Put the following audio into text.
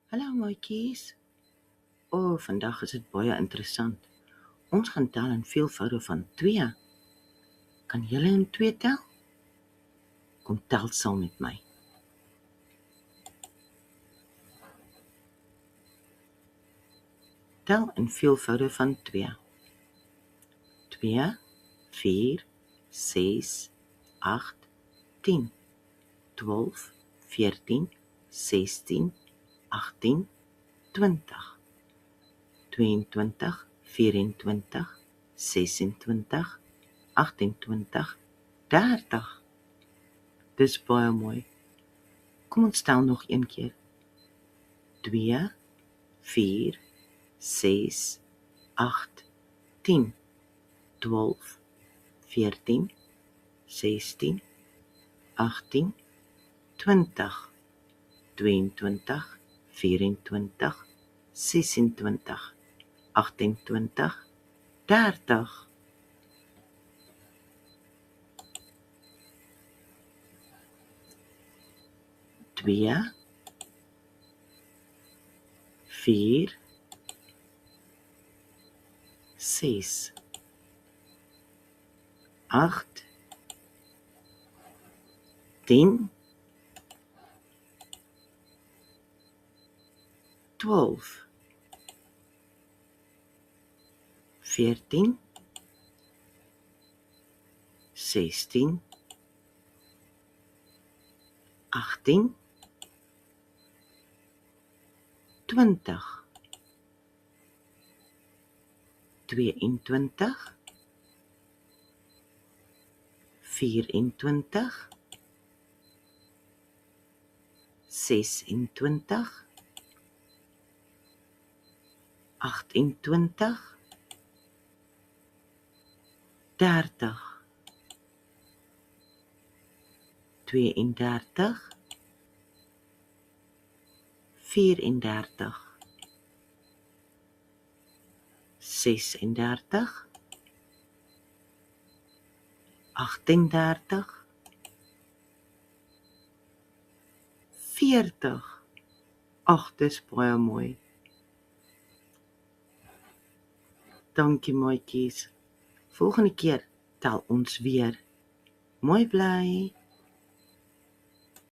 Hallo maatjies. Vandag is dit baie interessant. Ons gaan tel in veelvoude van 2. Kan julle in 2 tel? Kom tel saam met my. Tel in veelvoude van 2. 2, 4, 6, 8, 10, 12, 14, 16, 18, 20, 22, 24, 26, 28, 30. Dis baie mooi. Kom ons tel nog een keer. 2, 4, 6, 8, 10, 12, 14, 16, 18, 20, 22, 24, 26, 28, 30. 2, 4, 6, 8, 10, 12, 14, 16, 18, 20, 22, 24, 26, 28, 30, 32, 34, 36, 38, 40. Ag, dis baie mooi. Dankie maatjies. Volgende keer tel ons weer. Mooi bly.